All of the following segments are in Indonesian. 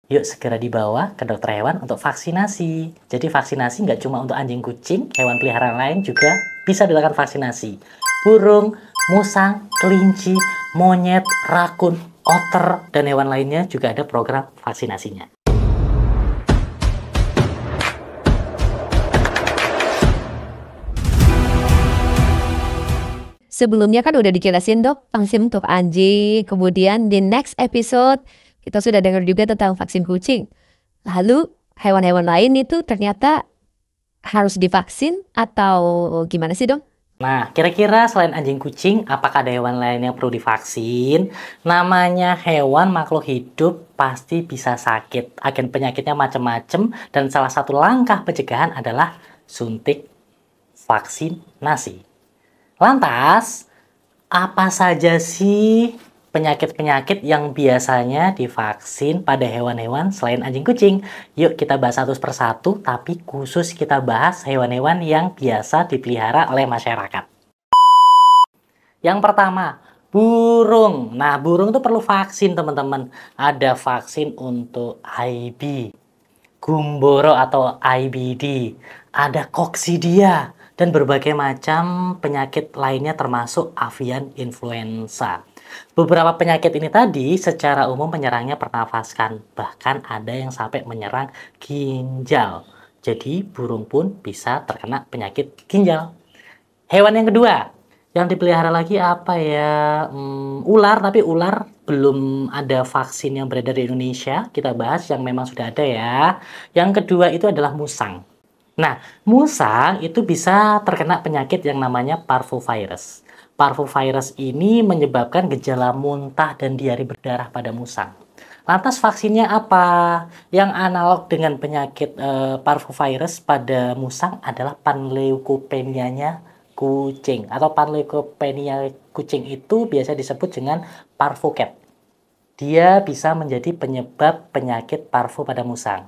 Yuk segera dibawa ke dokter hewan untuk vaksinasi. Jadi vaksinasi nggak cuma untuk anjing kucing, hewan peliharaan lain juga bisa dilakukan vaksinasi. Burung, musang, kelinci, monyet, rakun, otter, dan hewan lainnya juga ada program vaksinasinya. Sebelumnya kan udah dijelasin dok, vaksin untuk anjing. Kemudian di next episode kita sudah dengar juga tentang vaksin kucing. Lalu hewan-hewan lain itu ternyata harus divaksin atau gimana sih dok? Nah, kira-kira selain anjing kucing, apakah ada hewan lain yang perlu divaksin? Namanya hewan makhluk hidup pasti bisa sakit. Agen penyakitnya macam-macam dan salah satu langkah pencegahan adalah suntik vaksinasi. Lantas, apa saja sih penyakit-penyakit yang biasanya divaksin pada hewan-hewan selain anjing kucing? Yuk kita bahas satu persatu, tapi khusus kita bahas hewan-hewan yang biasa dipelihara oleh masyarakat. Yang pertama, burung. Nah, burung itu perlu vaksin, teman-teman. Ada vaksin untuk IB, gumboro atau IBD, ada koksidia, dan berbagai macam penyakit lainnya termasuk avian influenza. Beberapa penyakit ini tadi secara umum menyerangnya pernafasan, bahkan ada yang sampai menyerang ginjal. Jadi burung pun bisa terkena penyakit ginjal. Hewan yang kedua, yang dipelihara lagi apa ya? Ular, tapi ular belum ada vaksin yang beredar di Indonesia. Kita bahas yang memang sudah ada ya. Yang kedua itu adalah musang. Nah, musang itu bisa terkena penyakit yang namanya parvovirus. Parvovirus ini menyebabkan gejala muntah dan diare berdarah pada musang. Lantas vaksinnya apa? Yang analog dengan penyakit parvovirus pada musang adalah panleukopenianya kucing. Atau panleukopenia kucing itu biasa disebut dengan parvocat. Dia bisa menjadi penyebab penyakit parvo pada musang.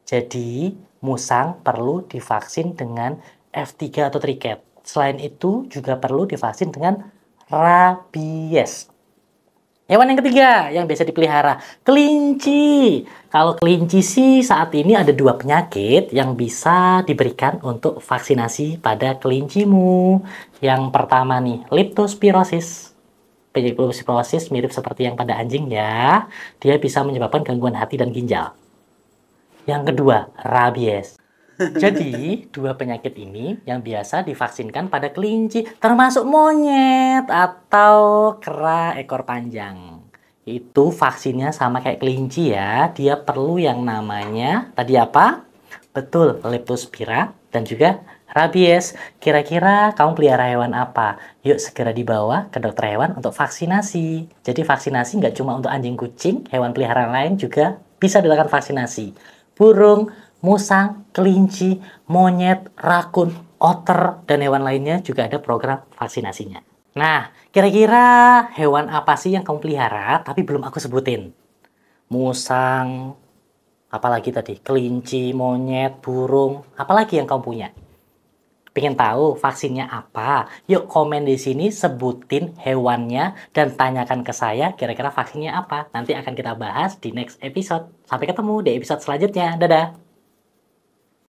Jadi, musang perlu divaksin dengan F3 atau triket. Selain itu, juga perlu divaksin dengan rabies. Hewan yang ketiga yang biasa dipelihara, kelinci. Kalau kelinci sih saat ini ada 2 penyakit yang bisa diberikan untuk vaksinasi pada kelincimu. Yang pertama nih, leptospirosis. Penyakit leptospirosis mirip seperti yang pada anjing ya. Dia bisa menyebabkan gangguan hati dan ginjal. Yang kedua, rabies. Jadi, 2 penyakit ini yang biasa divaksinkan pada kelinci, termasuk monyet atau kera ekor panjang. Itu vaksinnya sama kayak kelinci ya. Dia perlu yang namanya, tadi apa? Betul, leptospira dan juga rabies. Kira-kira kamu pelihara hewan apa? Yuk segera dibawa ke dokter hewan untuk vaksinasi. Jadi vaksinasi nggak cuma untuk anjing kucing, hewan peliharaan lain juga bisa dilakukan vaksinasi. Burung, musang, kelinci, monyet, rakun, otter, dan hewan lainnya juga ada program vaksinasinya. Nah, kira-kira hewan apa sih yang kamu pelihara tapi belum aku sebutin? Musang, apalagi tadi? Kelinci, monyet, burung, apalagi yang kamu punya? Pengen tahu vaksinnya apa? Yuk komen di sini, sebutin hewannya, dan tanyakan ke saya kira-kira vaksinnya apa. Nanti akan kita bahas di next episode. Sampai ketemu di episode selanjutnya. Dadah!